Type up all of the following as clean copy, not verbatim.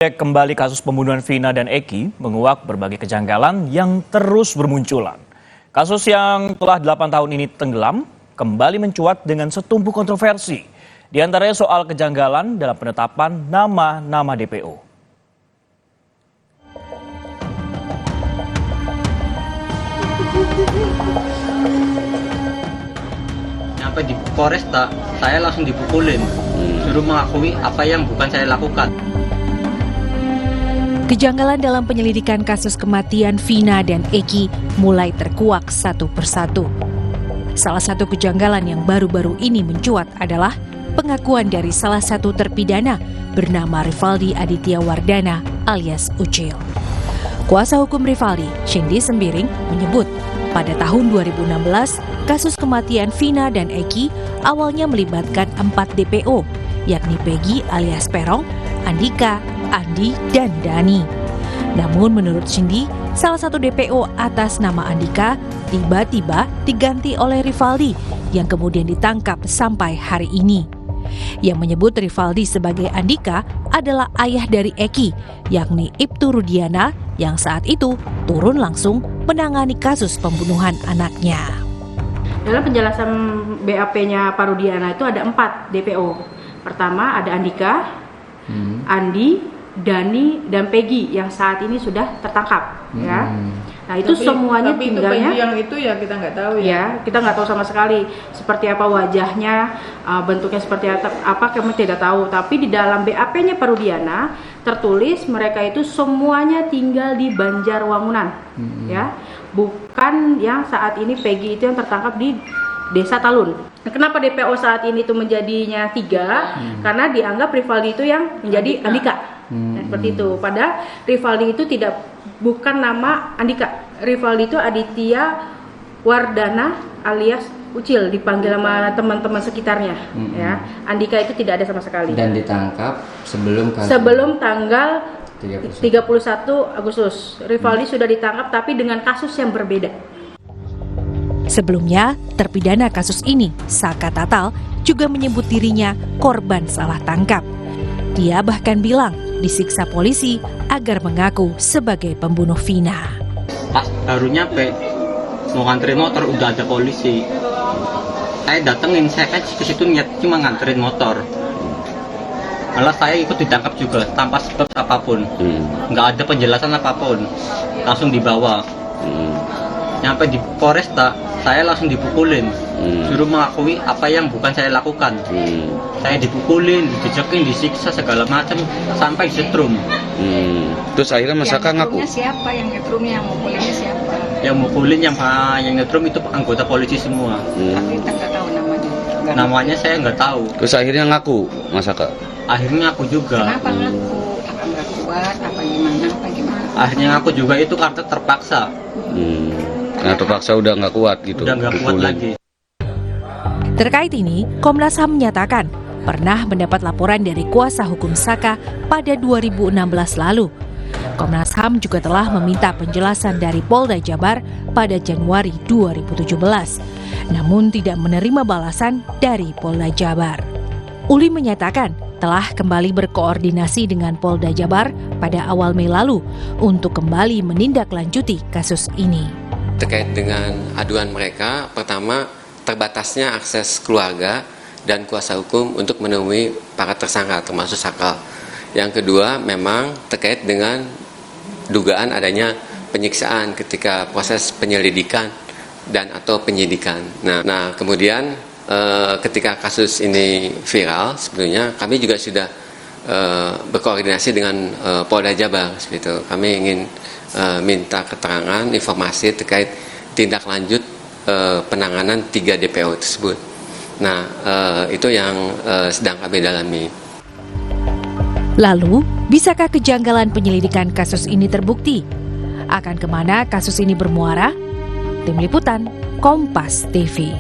Kembali kasus pembunuhan Vina dan Eki menguak berbagai kejanggalan yang terus bermunculan. Kasus yang telah 8 tahun ini tenggelam kembali mencuat dengan setumpuk kontroversi. Di antaranya soal kejanggalan dalam penetapan nama-nama DPO. Sampai di Polresta, saya langsung dipukulin, suruh mengakui apa yang bukan saya lakukan. Kejanggalan dalam penyelidikan kasus kematian Vina dan Eki mulai terkuak satu persatu. Salah satu kejanggalan yang baru-baru ini mencuat adalah pengakuan dari salah satu terpidana bernama Rivaldi Aditya Wardana alias Ucil. Kuasa hukum Rivaldi, Cindy Sembiring, menyebut pada tahun 2016 kasus kematian Vina dan Eki awalnya melibatkan 4 DPO, yakni Peggy alias Perong, Andika, Andi, dan Dani. Namun menurut Cindy, salah satu DPO atas nama Andika tiba-tiba diganti oleh Rivaldi yang kemudian ditangkap sampai hari ini. Yang menyebut Rivaldi sebagai Andika adalah ayah dari Eki, yakni Ibtu Rudiana yang saat itu turun langsung menangani kasus pembunuhan anaknya. Dalam penjelasan BAP-nya Pak Rudiana itu ada 4 DPO. Pertama ada Andika, Andi, Dani, dan Peggy yang saat ini sudah tertangkap. Ya. Nah itu semuanya tinggalnya. Tapi yang itu ya kita nggak tahu ya. Ya kita nggak tahu sama sekali seperti apa wajahnya, bentuknya seperti apa kami tidak tahu. Tapi di dalam BAP-nya Pak Rudiana tertulis mereka itu semuanya tinggal di Banjarwangunan, ya, bukan yang saat ini Peggy itu yang tertangkap di Desa Talun. Kenapa DPO saat ini itu menjadinya 3? Karena dianggap Rivaldi itu yang menjadi Andika. Nah, seperti itu. Padahal Rivaldi itu bukan nama Andika. Rivaldi itu Aditya Wardana alias Ucil, dipanggil sama teman-teman sekitarnya. Ya, Andika itu tidak ada sama sekali. Dan ditangkap sebelum tanggal 31 Agustus. Rivaldi sudah ditangkap tapi dengan kasus yang berbeda. Sebelumnya, terpidana kasus ini, Saka Tatal, juga menyebut dirinya korban salah tangkap. Dia bahkan bilang disiksa polisi agar mengaku sebagai pembunuh Vina. Pas baru nyampe, mau nganterin motor udah ada polisi. Saya datengin, saya kan ke situ niat cuma nganterin motor. Malah saya ikut ditangkap juga tanpa sebab apapun. Nggak ada penjelasan apapun. Langsung dibawa. Nyampe di Polresta, saya langsung dipukulin, suruh mengakui apa yang bukan saya lakukan. Saya dipukulin, dijejekin, disiksa segala macam sampai setrum. Terus akhirnya Masaka ngaku. Siapa yang ngetrumnya, yang mukulinnya siapa? Yang mukulin, yang nyetrum itu anggota polisi semua. Tapi kita nggak tahu namanya. Namanya saya nggak tahu. Terus akhirnya ngaku Masaka. Akhirnya aku juga. Kenapa ngaku? Apa nggak kuat? Apa gimana? Akhirnya aku juga itu karena terpaksa. Nah terpaksa udah nggak kuat gitu. Udah nggak kuat lagi. Terkait ini, Komnas HAM menyatakan pernah mendapat laporan dari kuasa hukum Saka pada 2016 lalu. Komnas HAM juga telah meminta penjelasan dari Polda Jabar pada Januari 2017, namun tidak menerima balasan dari Polda Jabar. Uli menyatakan telah kembali berkoordinasi dengan Polda Jabar pada awal Mei lalu untuk kembali menindaklanjuti kasus ini. Terkait dengan aduan mereka, pertama terbatasnya akses keluarga dan kuasa hukum untuk menemui para tersangka termasuk Sakal. Yang kedua memang terkait dengan dugaan adanya penyiksaan ketika proses penyelidikan dan atau penyidikan. Nah kemudian ketika kasus ini viral, sebetulnya kami juga sudah berkoordinasi dengan Polda Jabar. Gitu. Kami ingin minta keterangan, informasi terkait tindak lanjut penanganan 3 DPO tersebut. Nah, itu yang sedang kami dalami. Lalu, bisakah kejanggalan penyelidikan kasus ini terbukti? Akan kemana kasus ini bermuara? Tim Liputan, Kompas TV.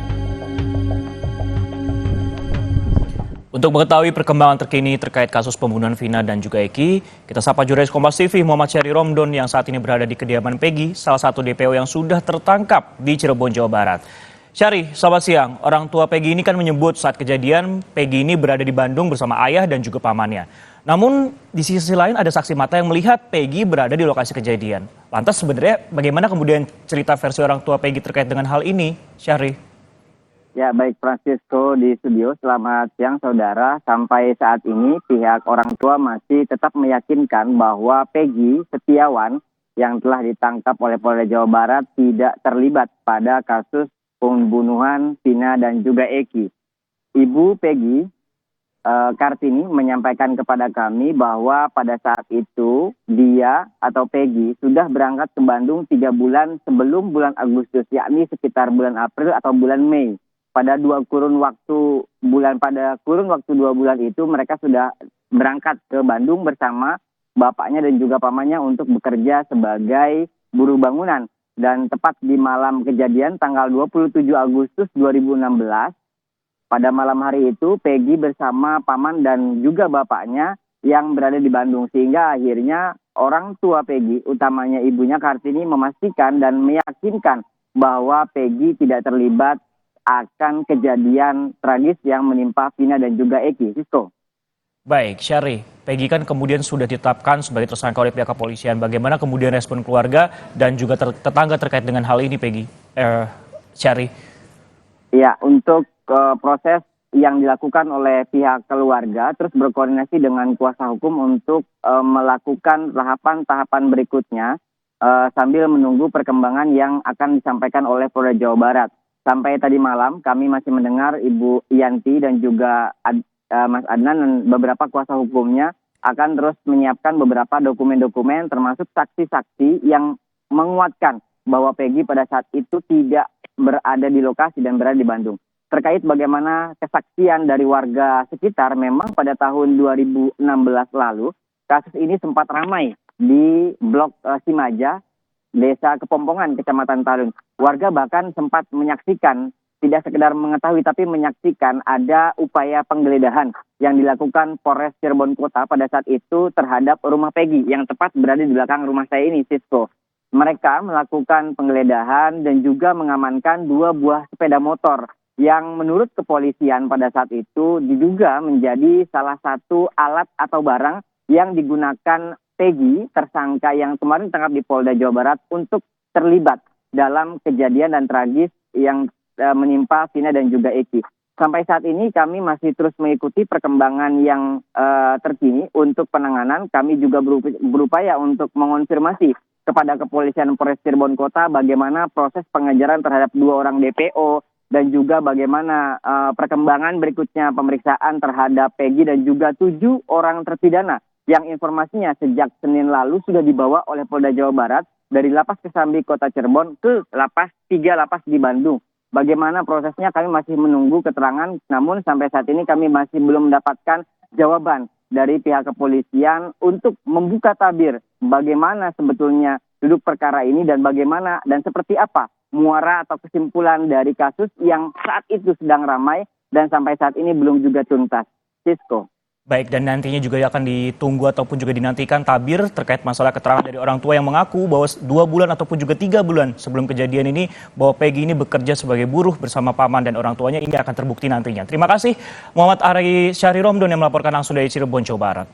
Untuk mengetahui perkembangan terkini terkait kasus pembunuhan Vina dan juga Eki, kita sapa jurnalis Kompas TV Muhammad Syahri Romdon yang saat ini berada di kediaman Peggy, salah satu DPO yang sudah tertangkap di Cirebon, Jawa Barat. Syahri, selamat siang. Orang tua Peggy ini kan menyebut saat kejadian Peggy ini berada di Bandung bersama ayah dan juga pamannya. Namun di sisi lain ada saksi mata yang melihat Peggy berada di lokasi kejadian. Lantas sebenarnya bagaimana kemudian cerita versi orang tua Peggy terkait dengan hal ini, Syahri? Ya, baik Francisco di studio. Selamat siang saudara. Sampai saat ini pihak orang tua masih tetap meyakinkan bahwa Peggy Setiawan yang telah ditangkap oleh Polda Jawa Barat tidak terlibat pada kasus pembunuhan Vina dan juga Eki. Ibu Peggy Kartini menyampaikan kepada kami bahwa pada saat itu dia atau Peggy sudah berangkat ke Bandung 3 bulan sebelum bulan Agustus, yakni sekitar bulan April atau bulan Mei. Pada kurun waktu 2 bulan itu mereka sudah berangkat ke Bandung bersama bapaknya dan juga pamannya untuk bekerja sebagai buruh bangunan. Dan tepat di malam kejadian tanggal 27 Agustus 2016, pada malam hari itu Peggy bersama paman dan juga bapaknya yang berada di Bandung. Sehingga akhirnya orang tua Peggy, utamanya ibunya Kartini, memastikan dan meyakinkan bahwa Peggy tidak terlibat akan kejadian tragis yang menimpa Vina dan juga Eki. Sisko. Baik, Syahri. Peggy kan kemudian sudah ditetapkan sebagai tersangka oleh pihak kepolisian. Bagaimana kemudian respon keluarga dan juga tetangga terkait dengan hal ini, Peggy? Syahri. Ya, untuk proses yang dilakukan oleh pihak keluarga terus berkoordinasi dengan kuasa hukum untuk melakukan tahapan-tahapan berikutnya sambil menunggu perkembangan yang akan disampaikan oleh Polda Jawa Barat. Sampai tadi malam kami masih mendengar Ibu Yanti dan juga Mas Adnan dan beberapa kuasa hukumnya akan terus menyiapkan beberapa dokumen-dokumen termasuk saksi-saksi yang menguatkan bahwa Peggy pada saat itu tidak berada di lokasi dan berada di Bandung. Terkait bagaimana kesaksian dari warga sekitar, memang pada tahun 2016 lalu kasus ini sempat ramai di Blok Simaja, Desa Kepompongan, Kecamatan Talun. Warga bahkan sempat menyaksikan, tidak sekedar mengetahui tapi menyaksikan ada upaya penggeledahan yang dilakukan Polres Cirebon Kota pada saat itu terhadap rumah Peggy yang tepat berada di belakang rumah saya ini, Sisko. Mereka melakukan penggeledahan dan juga mengamankan 2 buah sepeda motor yang menurut kepolisian pada saat itu diduga menjadi salah satu alat atau barang yang digunakan Peggy, tersangka yang kemarin ditangkap di Polda Jawa Barat, untuk terlibat dalam kejadian dan tragis yang menimpa Vina dan juga Eki. Sampai saat ini kami masih terus mengikuti perkembangan yang terkini untuk penanganan. Kami juga berupaya untuk mengonfirmasi kepada kepolisian Polres Cirebon Kota bagaimana proses pengejaran terhadap 2 orang DPO dan juga bagaimana perkembangan berikutnya pemeriksaan terhadap Peggy dan juga 7 orang terpidana yang informasinya sejak Senin lalu sudah dibawa oleh Polda Jawa Barat dari Lapas Kesambi Kota Cirebon ke 3 lapas di Bandung. Bagaimana prosesnya kami masih menunggu keterangan, namun sampai saat ini kami masih belum mendapatkan jawaban dari pihak kepolisian untuk membuka tabir bagaimana sebetulnya duduk perkara ini dan bagaimana dan seperti apa muara atau kesimpulan dari kasus yang saat itu sedang ramai dan sampai saat ini belum juga tuntas. Sisko. Baik, dan nantinya juga akan ditunggu ataupun juga dinantikan tabir terkait masalah keterangan dari orang tua yang mengaku bahwa 2 bulan ataupun juga 3 bulan sebelum kejadian ini bahwa Peggy ini bekerja sebagai buruh bersama paman dan orang tuanya. Ini akan terbukti nantinya. Terima kasih Muhammad Ari Syahri Romdon yang melaporkan langsung dari Cirebon, Jawa Barat.